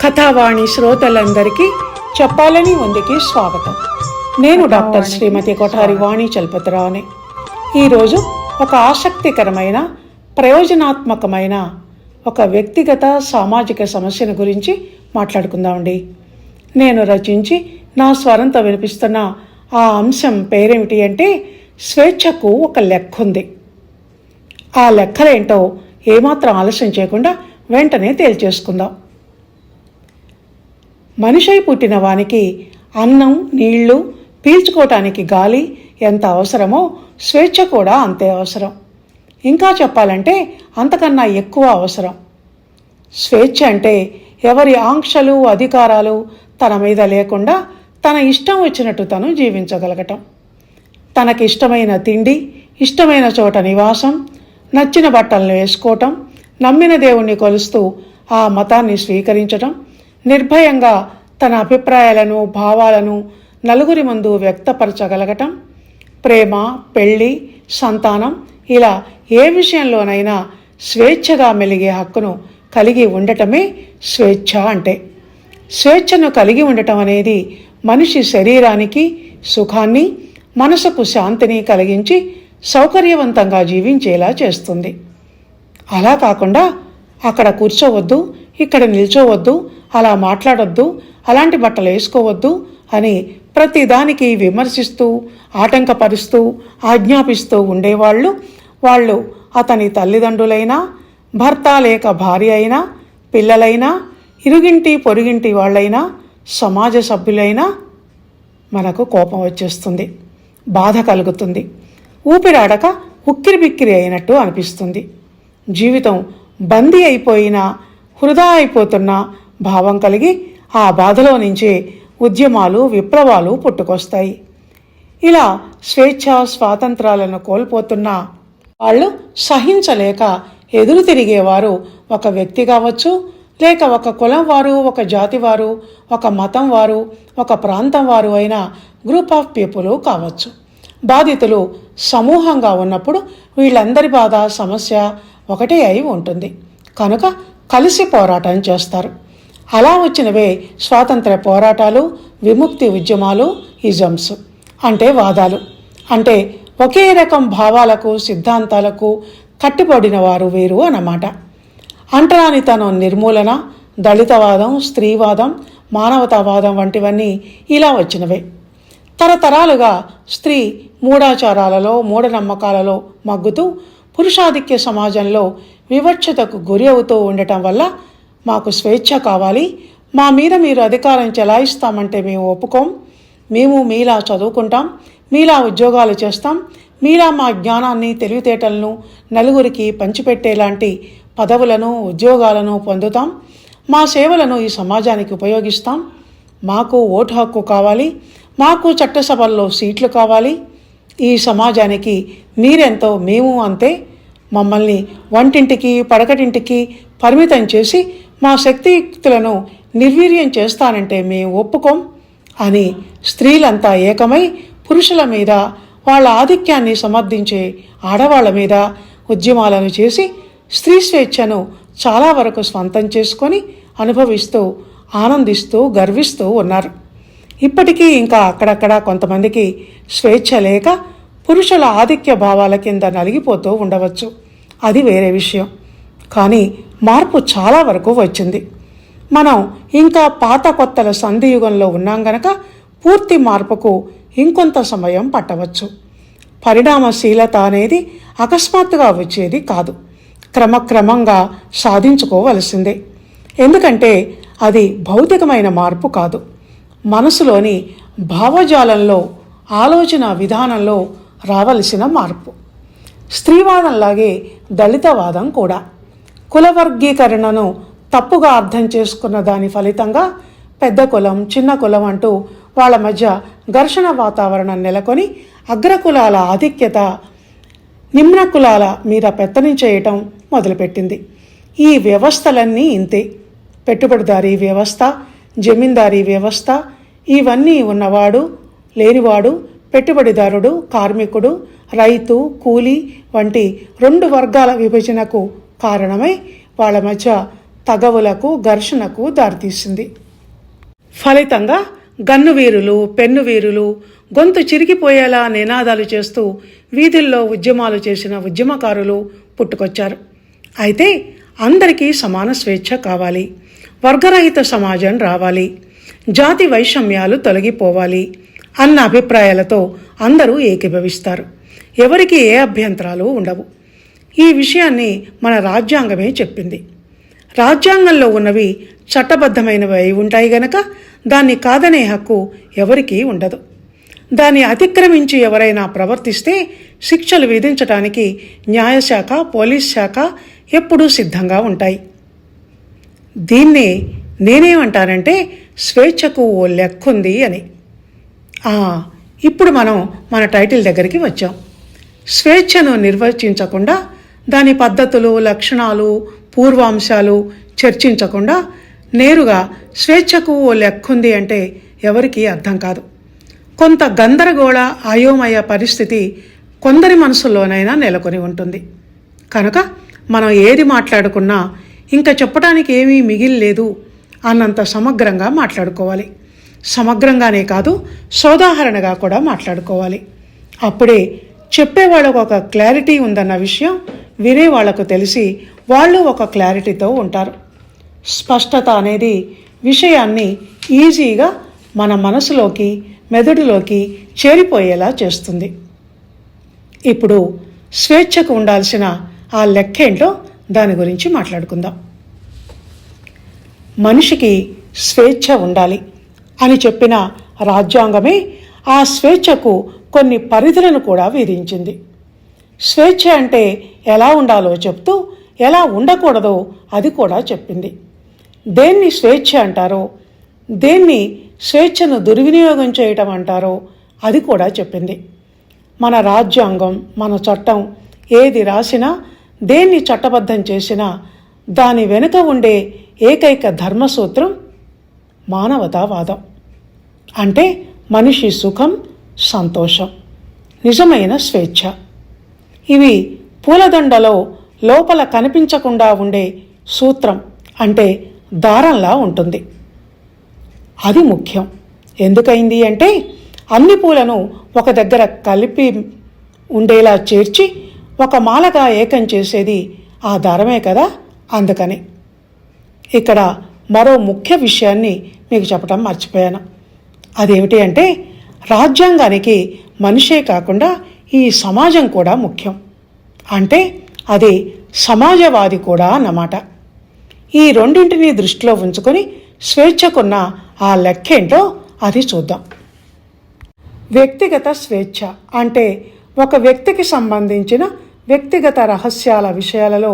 కథావాణి శ్రోతలందరికీ చెప్పాలని ఉందికి స్వాగతం. నేను డాక్టర్ శ్రీమతి కొఠారి వాణి చలపతిరావుని. ఈరోజు ఒక ఆసక్తికరమైన ప్రయోజనాత్మకమైన ఒక వ్యక్తిగత సామాజిక సమస్యను గురించి మాట్లాడుకుందామండి. నేను రచించి నా స్వరంతో వినిపిస్తున్న ఆ అంశం పేరేమిటి అంటే స్వేచ్ఛకు ఒక లెక్క ఉంది. ఆ లెక్కలేంటో ఏమాత్రం ఆలస్యం చేయకుండా వెంటనే తేల్చేసుకుందాం. మనిషై పుట్టిన వానికి అన్నం, నీళ్లు, పీల్చుకోవటానికి గాలి ఎంత అవసరమో స్వేచ్ఛ కూడా అంతే అవసరం. ఇంకా చెప్పాలంటే అంతకన్నా ఎక్కువ అవసరం. స్వేచ్ఛ అంటే ఎవరి ఆంక్షలు, అధికారాలు తన మీద లేకుండా తన ఇష్టం వచ్చినట్టు తను జీవించగలగటం. తనకిష్టమైన తిండి, ఇష్టమైన చోట నివాసం, నచ్చిన బట్టలను వేసుకోవటం, నమ్మిన దేవుణ్ణి కొలుస్తూ ఆ మతాన్ని స్వీకరించటం, నిర్భయంగా తన అభిప్రాయాలను, భావాలను నలుగురి ముందు వ్యక్తపరచగలగటం, ప్రేమ, పెళ్ళి, సంతానం ఇలా ఏ విషయంలోనైనా స్వేచ్ఛగా మెలిగే హక్కును కలిగి ఉండటమే స్వేచ్ఛ అంటే. స్వేచ్ఛను కలిగి ఉండటం అనేది మనిషి శరీరానికి సుఖాన్ని, మనసుకు శాంతిని కలిగించి సౌకర్యవంతంగా జీవించేలా చేస్తుంది. అలా కాకుండా అక్కడ కూర్చోవద్దు, ఇక్కడ నిల్చోవద్దు, అలా మాట్లాడొద్దు, అలాంటి బట్టలు వేసుకోవద్దు అని ప్రతిదానికి విమర్శిస్తూ, ఆటంకపరుస్తూ, ఆజ్ఞాపిస్తూ ఉండేవాళ్ళు వాళ్ళు అతని తల్లిదండ్రులైనా, భర్త లేక భార్య అయినా, పిల్లలైనా, ఇరుగింటి పొరుగింటి వాళ్ళైనా, సమాజ సభ్యులైనా మనకు కోపం వచ్చేస్తుంది, బాధ కలుగుతుంది, ఊపిరాడక ఉక్కిరిబిక్కిరి అయినట్టు అనిపిస్తుంది. జీవితం బందీ అయిపోయినా, వృధా అయిపోతున్న భావం కలిగి ఆ బాధలో నుంచే ఉద్యమాలు, విప్లవాలు పుట్టుకొస్తాయి. ఇలా స్వేచ్ఛ, స్వాతంత్రాలను కోల్పోతున్న వాళ్ళు సహించలేక ఎదురు తిరిగేవారు ఒక వ్యక్తి కావచ్చు, లేక ఒక కులం వారు, ఒక జాతి వారు, ఒక మతం వారు, ఒక ప్రాంతం వారు అయిన గ్రూప్ ఆఫ్ పీపుల్ కావచ్చు. బాధితులు సమూహంగా ఉన్నప్పుడు వీళ్ళందరి బాధ, సమస్య ఒకటే అయి ఉంటుంది. కనుక కలిసి పోరాటం చేస్తారు. అలా వచ్చినవే స్వాతంత్ర పోరాటాలు, విముక్తి ఉద్యమాలు, ఇజమ్స్ అంటే వాదాలు. అంటే ఒకే రకం భావాలకు, సిద్ధాంతాలకు కట్టుబడిన వారు వీరు అన్నమాట. అంటరానితనం నిర్మూలన, దళితవాదం, స్త్రీవాదం, మానవతావాదం వంటివన్నీ ఇలా వచ్చినవే. తరతరాలుగా స్త్రీ మూఢాచారాలలో, మూఢనమ్మకాలలో మగ్గుతూ పురుషాధిక్య సమాజంలో వివక్షతకు గురి అవుతూ ఉండటం వల్ల మాకు స్వేచ్ఛ కావాలి, మా మీద మీరు అధికారం చెలాయిస్తామంటే మేము ఒప్పుకోం, మేము మీలా చదువుకుంటాం, మీలా ఉద్యోగాలు చేస్తాం, మీలా మా జ్ఞానాన్ని, తెలివితేటలను నలుగురికి పంచిపెట్టేలాంటి పదవులను, ఉద్యోగాలను పొందుతాం, మా సేవలను ఈ సమాజానికి ఉపయోగిస్తాం, మాకు ఓటు హక్కు కావాలి, మాకు చట్టసభల్లో సీట్లు కావాలి, ఈ సమాజానికి మీరెంతో మేము అంతే, మమ్మల్ని వంటింటికి, పడకటింటికి పరిమితం చేసి మా శక్తియుక్తులను నిర్వీర్యం చేస్తానంటే మేము ఒప్పుకోం అని స్త్రీలంతా ఏకమై పురుషుల మీద, వాళ్ళ ఆధిక్యాన్ని సమర్థించే ఆడవాళ్ల మీద ఉద్యమాలను చేసి స్త్రీ స్వేచ్ఛను చాలా వరకు స్వంతం చేసుకొని అనుభవిస్తూ, ఆనందిస్తూ, గర్విస్తూ ఉన్నారు. ఇప్పటికీ ఇంకా అక్కడక్కడ కొంతమందికి స్వేచ్ఛ లేక పురుషుల ఆధిక్య భావాల కింద నలిగిపోతూ ఉండవచ్చు, అది వేరే విషయం. కానీ మార్పు చాలా వరకు వచ్చింది. మనం ఇంకా పాత కొత్తల సంధియుగంలో ఉన్నాం గనక పూర్తి మార్పుకు ఇంకొంత సమయం పట్టవచ్చు. పరిణామశీలత అనేది అకస్మాత్తుగా వచ్చేది కాదు, క్రమక్రమంగా సాధించుకోవలసిందే. ఎందుకంటే అది భౌతికమైన మార్పు కాదు, మనసులోని భావజాలంలో, ఆలోచన విధానంలో రావలసిన మార్పు. స్త్రీవాదంలాగే దళితవాదం కూడా కులవర్గీకరణను తప్పుగా అర్థం చేసుకున్న దాని ఫలితంగా పెద్ద కులం, చిన్న కులం అంటూ వాళ్ళ మధ్య ఘర్షణ వాతావరణం నెలకొని అగ్రకులాల ఆధిక్యత నిమ్న కులాల మీద పెత్తనం చేయటం మొదలుపెట్టింది. ఈ వ్యవస్థలన్నీ ఇంతే. పెట్టుబడిదారీ వ్యవస్థ, జమీందారీ వ్యవస్థ, ఇవన్నీ ఉన్నవాడు, లేనివాడు, పెట్టుబడిదారుడు, కార్మికుడు, రైతు, కూలీ వంటి రెండు వర్గాల విభజనకు కారణమై వాళ్ళ మధ్య తగవులకు, ఘర్షణకు దారితీసింది. ఫలితంగా గన్ను వీరులు, పెన్ను వీరులు గొంతు చిరిగిపోయేలా నినాదాలు చేస్తూ వీధుల్లో ఉద్యమాలు చేసిన ఉద్యమకారులు పుట్టుకొచ్చారు. అయితే అందరికీ సమాన స్వేచ్ఛ కావాలి, వర్గరహిత సమాజం రావాలి, జాతి వైషమ్యాలు తొలగిపోవాలి అన్న అభిప్రాయాలతో అందరూ ఏకీభవిస్తారు. ఎవరికి ఏ అభ్యంతరాలు ఉండవు. ఈ విషయాన్ని మన రాజ్యాంగమే చెప్పింది. రాజ్యాంగంలో ఉన్నవి చట్టబద్ధమైనవి అయి ఉంటాయి గనక దాన్ని కాదనే హక్కు ఎవరికీ ఉండదు. దాన్ని అతిక్రమించి ఎవరైనా ప్రవర్తిస్తే శిక్షలు విధించడానికి న్యాయశాఖ, పోలీస్ శాఖ ఎప్పుడూ సిద్ధంగా ఉంటాయి. దీన్నే నేనేమంటానంటే స్వేచ్ఛకు ఓ లెక్కుంది అని. ఇప్పుడు మనం మన టైటిల్ దగ్గరికి వచ్చాం. స్వేచ్ఛను నిర్వచించకుండా, దాని పద్ధతులు, లక్షణాలు, పూర్వాంశాలు చర్చించకుండా నేరుగా స్వేచ్ఛకు ఓ లెక్కుంది అంటే ఎవరికీ అర్థం కాదు. కొంత గందరగోళ, అయోమయ పరిస్థితి కొందరి మనసుల్లోనైనా నెలకొని ఉంటుంది. కనుక మనం ఏది మాట్లాడుకున్నా ఇంకా చెప్పడానికి ఏమీ మిగిలిలేదు అన్నంత సమగ్రంగా మాట్లాడుకోవాలి. సమగ్రంగానే కాదు, సోదాహరణగా కూడా మాట్లాడుకోవాలి. అప్పుడే చెప్పేవాళ్ళకు ఒక క్లారిటీ ఉందన్న విషయం వినేవాళ్లకు తెలిసి వాళ్ళు ఒక క్లారిటీతో ఉంటారు. స్పష్టత అనేది విషయాన్ని ఈజీగా మన మనసులోకి, మెదడులోకి చేరిపోయేలా చేస్తుంది. ఇప్పుడు స్వేచ్ఛకు ఉండాల్సిన ఆ లెక్కేంటో దాని గురించి మాట్లాడుకుందాం. మనిషికి స్వేచ్ఛ ఉండాలి అని చెప్పిన రాజ్యాంగమే ఆ స్వేచ్ఛకు కొన్ని పరిధులను కూడా విధించింది. స్వేచ్ఛ అంటే ఎలా ఉండాలో చెప్తూ ఎలా ఉండకూడదో అది కూడా చెప్పింది. దేన్ని స్వేచ్ఛ అంటారో, దేన్ని స్వేచ్ఛను దుర్వినియోగం చేయటం అంటారో అది కూడా చెప్పింది. మన రాజ్యాంగం, మన చట్టం ఏది రాసినా, దేన్ని చట్టబద్ధం చేసినా దాని వెనుక ఉండే ఏకైక ధర్మసూత్రం మానవతావాదం. అంటే మనిషి సుఖం, సంతోషం, నిజమైన స్వేచ్ఛ. ఇవి పూలదండలో లోపల కనిపించకుండా ఉండే సూత్రం, అంటే దారంలా ఉంటుంది. అది ముఖ్యం. ఎందుకైంది అంటే అన్ని పూలను ఒక దగ్గర కలిపి ఉండేలా చేర్చి ఒక మాలగా ఏకం చేసేది ఆ దారమే కదా. అందుకని ఇక్కడ మరో ముఖ్య విషయాన్ని మీకు చెప్పడం మర్చిపోయాను. అదేమిటి అంటే రాజ్యాంగానికి మనిషే కాకుండా ఈ సమాజం కూడా ముఖ్యం. అంటే అది సమాజవాది కూడా అన్నమాట. ఈ రెండింటినీ దృష్టిలో ఉంచుకొని స్వేచ్ఛకున్న ఆ లెక్కేంటో అది చూద్దాం. వ్యక్తిగత స్వేచ్ఛ అంటే ఒక వ్యక్తికి సంబంధించిన వ్యక్తిగత రహస్యాల విషయాలలో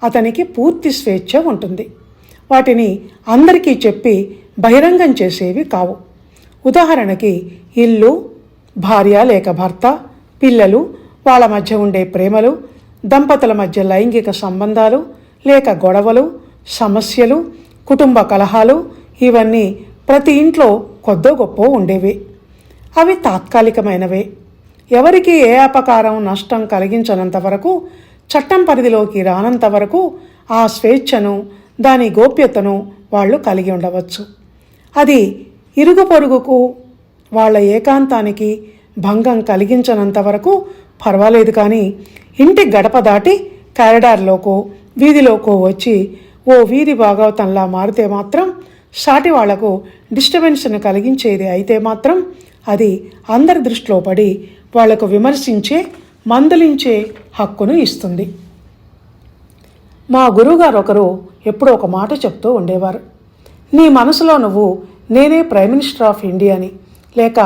అతనికి పూర్తి స్వేచ్ఛ ఉంటుంది. వాటిని అందరికీ చెప్పి బహిరంగం చేసేవి కావు. ఉదాహరణకి ఇల్లు, భార్య లేక భర్త, పిల్లలు, వాళ్ళ మధ్య ఉండే ప్రేమలు, దంపతుల మధ్య లైంగిక సంబంధాలు లేక గొడవలు, సమస్యలు, కుటుంబ కలహాలు ఇవన్నీ ప్రతి ఇంట్లో కొద్దో గొప్పో ఉండేవి. అవి తాత్కాలికమైనవే. ఎవరికి ఏ అపకారం, నష్టం కలిగించనంత వరకు, చట్టం పరిధిలోకి రానంత వరకు ఆ స్వేచ్ఛను, దాని గోప్యతను వాళ్ళు కలిగి ఉండవచ్చు. అది ఇరుగు పొరుగుకు, వాళ్ళ ఏకాంతానికి భంగం కలిగించనంత వరకు పర్వాలేదు. కానీ ఇంటి గడప దాటి కారిడార్లోకో, వీధిలోకో వచ్చి ఓ వీధి భాగవతంలా మారితే మాత్రం, సాటి వాళ్లకు డిస్టర్బెన్స్ను కలిగించేది అయితే మాత్రం అది అందరి దృష్టిలో పడి వాళ్లకు విమర్శించే, మందలించే హక్కును ఇస్తుంది. మా గురువుగారు ఒకరు ఎప్పుడూ ఒక మాట చెప్తూ ఉండేవారు. నీ మనసులో నువ్వు నేనే ప్రైమ్ మినిస్టర్ ఆఫ్ ఇండియాని లేక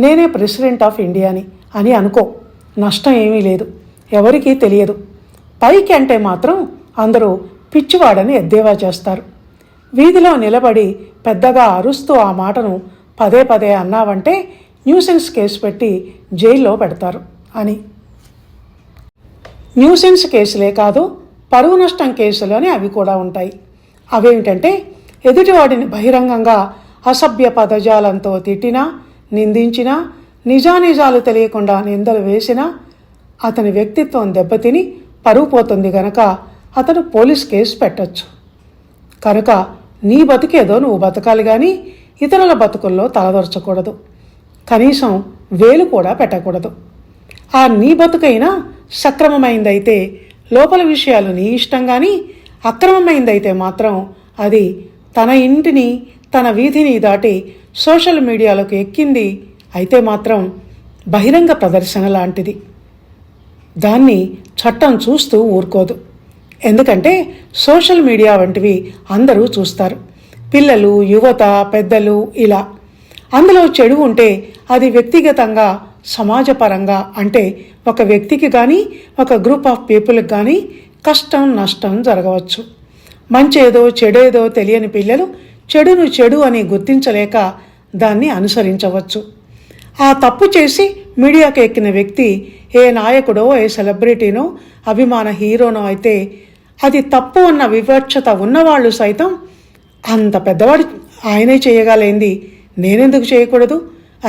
నేనే ప్రెసిడెంట్ ఆఫ్ ఇండియాని అని అనుకో, నష్టం ఏమీ లేదు, ఎవరికీ తెలియదు. పైకి అంటే మాత్రం అందరూ పిచ్చివాడని ఎద్దేవా చేస్తారు. వీధిలో నిలబడి పెద్దగా అరుస్తూ ఆ మాటను పదే పదే అన్నావంటే న్యూసెన్స్ కేసు పెట్టి జైల్లో పెడతారు అని. న్యూసెన్స్ కేసులే కాదు, పరువు నష్టం కేసులు అని అవి కూడా ఉంటాయి. అవేమిటంటే ఎదుటివాడిని బహిరంగంగా అసభ్య పదజాలంతో తిట్టినా, నిందించినా, నిజానిజాలు తెలియకుండా నిందలు వేసినా అతని వ్యక్తిత్వం దెబ్బతిని పరువు పోతుంది గనక అతను పోలీస్ కేసు పెట్టచ్చు. కనుక నీ బతుకేదో నువ్వు బతకాలి కానీ ఇతరుల బతుకుల్లో తలదొరచకూడదు. కనీసం వేలు కూడా పెట్టకూడదు. ఆ నీ బతుకైనా సక్రమమైందైతే లోపల విషయాలు నీ ఇష్టం కానీ అక్రమమైందైతే మాత్రం అది తన ఇంటిని తన వీధిని దాటి సోషల్ మీడియాలోకి ఎక్కింది అయితే మాత్రం బహిరంగ ప్రదర్శన లాంటిది. దాన్ని చట్టం చూస్తూ ఊరుకోదు. ఎందుకంటే సోషల్ మీడియా వంటివి అందరూ చూస్తారు. పిల్లలు, యువత, పెద్దలు ఇలా. అందులో చెడు ఉంటే అది వ్యక్తిగతంగా, సమాజపరంగా అంటే ఒక వ్యక్తికి కానీ ఒక గ్రూప్ ఆఫ్ పీపుల్కి కానీ కష్టం, నష్టం జరగవచ్చు. మంచేదో చెడేదో తెలియని పిల్లలు చెడును చెడు అని గుర్తించలేక దాన్ని అనుసరించవచ్చు. ఆ తప్పు చేసి మీడియాకి ఎక్కిన వ్యక్తి ఏ నాయకుడో, ఏ సెలబ్రిటీనో, అభిమాన హీరోనో అయితే అది తప్పు అన్న వివక్షత ఉన్నవాళ్ళు సైతం అంత పెద్దవాడు ఆయనే చేయగలేంది నేనెందుకు చేయకూడదు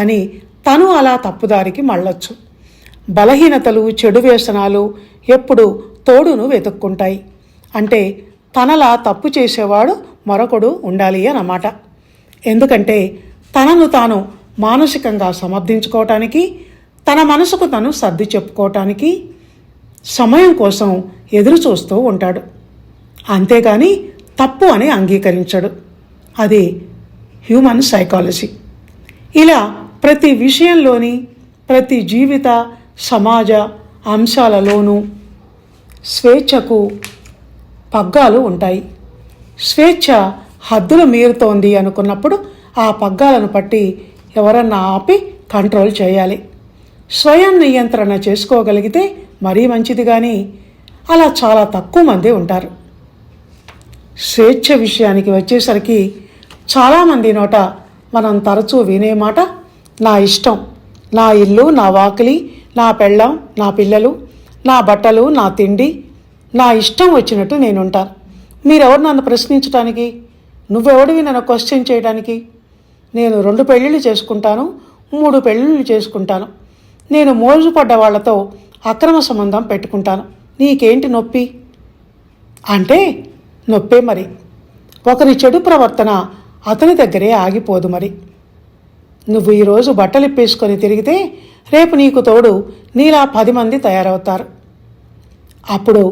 అని తను అలా తప్పుదారికి మళ్ళొచ్చు. బలహీనతలు, చెడు వ్యసనాలు ఎప్పుడు తోడును వెతుక్కుంటాయి. అంటే తనలా తప్పు చేసేవాడు మరొకడు ఉండాలి అన్నమాట. ఎందుకంటే తనను తాను మానసికంగా సమర్థించుకోవటానికి, తన మనసుకు తను సర్ది చెప్పుకోవటానికి సమయం కోసం ఎదురు చూస్తూ ఉంటాడు. అంతేగాని తప్పు అని అంగీకరించడు. అది హ్యూమన్ సైకాలజీ. ఇలా ప్రతి విషయంలోని, ప్రతి జీవిత సమాజ అంశాలలోనూ స్వేచ్ఛకు పగ్గాలు ఉంటాయి. స్వేచ్ఛ హద్దులు మీరుతోంది అనుకున్నప్పుడు ఆ పగ్గాలను పట్టి ఎవరన్నా ఆపి కంట్రోల్ చేయాలి. స్వయం నియంత్రణ చేసుకోగలిగితే మరీ మంచిది, కానీ అలా చాలా తక్కువ మంది ఉంటారు. స్వేచ్ఛ విషయానికి వచ్చేసరికి చాలామంది నోట మనం తరచూ వినే మాట నా ఇష్టం, నా ఇల్లు, నా వాకిలి, నా పెళ్ళాం, నా పిల్లలు, నా బట్టలు, నా తిండి, నా ఇష్టం వచ్చినట్టు నేనుంటాను. మీరెవరు నన్ను ప్రశ్నించడానికి? నువ్వెవడివి నన్ను క్వశ్చన్ చేయడానికి? నేను 2 పెళ్ళిళ్ళు చేసుకుంటాను, 3 పెళ్ళిళ్ళు చేసుకుంటాను. నేను మోజుపడ్డ వాళ్లతో అక్రమ సంబంధం పెట్టుకుంటాను. నీకేంటి నొప్పి అంటే నొప్పే. మరి ఒకరి చెడు ప్రవర్తన అతని దగ్గరే ఆగిపోదు. మరి నువ్వు ఈరోజు బట్టలు ఇప్పేసుకొని తిరిగితే రేపు నీకు తోడు నీలా 10 మంది తయారవుతారు. అప్పుడు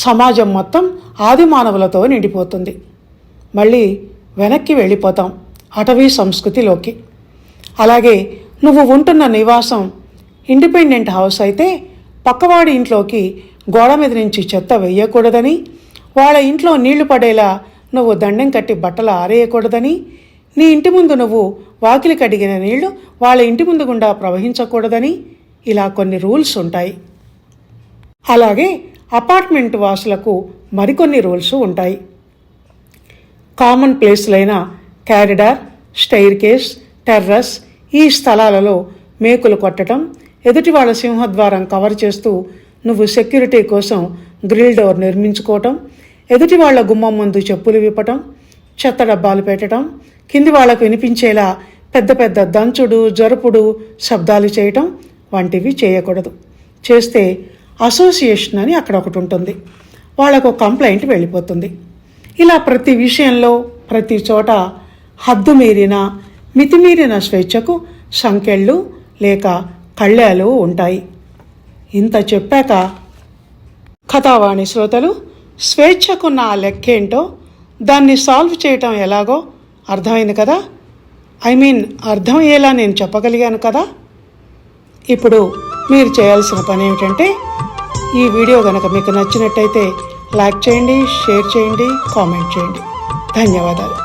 సమాజం మొత్తం ఆది మానవులతో నిండిపోతుంది. మళ్ళీ వెనక్కి వెళ్ళిపోతాం అటవీ సంస్కృతిలోకి. అలాగే నువ్వు ఉంటున్న నివాసం ఇండిపెండెంట్ హౌస్ అయితే పక్కవాడి ఇంట్లోకి గోడ మీద నుంచి చెత్త వేయకూడదని, వాళ్ళ ఇంట్లో నీళ్లు పడేలా నువ్వు దండెం కట్టి బట్టలు ఆరేయకూడదని, నీ ఇంటి ముందు నువ్వు వాకిలి కడిగిన నీళ్లు వాళ్ళ ఇంటి ముందు గుండా ప్రవహించకూడదని ఇలా కొన్ని రూల్స్ ఉంటాయి. అలాగే అపార్ట్మెంట్ వాసులకు మరికొన్ని రూల్స్ ఉంటాయి. కామన్ ప్లేస్లైన కారిడార్, స్టెయిర్ కేస్, టెర్రస్ ఈ స్థలాలలో మేకులు కొట్టడం, ఎదుటి వాళ్ళ సింహద్వారం కవర్ చేస్తూ నువ్వు సెక్యూరిటీ కోసం గ్రిల్ డోర్ నిర్మించుకోవటం, ఎదుటి వాళ్ళ గుమ్మం ముందు చెప్పులు విప్పటం, చెత్త డబ్బాలు పెట్టడం, కింది వాళ్లకు వినిపించేలా పెద్ద పెద్ద దంచుడు, జరుపుడు శబ్దాలు చేయటం వంటివి చేయకూడదు. చేస్తే అసోసియేషన్ అని అక్కడ ఒకటి ఉంటుంది, వాళ్లకు కంప్లైంట్ వెళ్ళిపోతుంది. ఇలా ప్రతి విషయంలో ప్రతి చోట హద్దు మీరిన, మితిమీరిన స్వేచ్ఛకు సంకెళ్ళు లేక కళ్యాలు ఉంటాయి. ఇంత చెప్పాక కథావాణి శ్రోతలు స్వేచ్ఛకున్న ఆ లెక్కేంటో, దాన్ని సాల్వ్ చేయటం ఎలాగో అర్థమైంది కదా. అర్థమయ్యేలా నేను చెప్పగలిగాను కదా. ఇప్పుడు మీరు చేయాల్సిన పని ఏమిటంటే, ఈ వీడియో కనుక మీకు నచ్చినట్టయితే లైక్ చేయండి, షేర్ చేయండి, కామెంట్ చేయండి. ధన్యవాదాలు.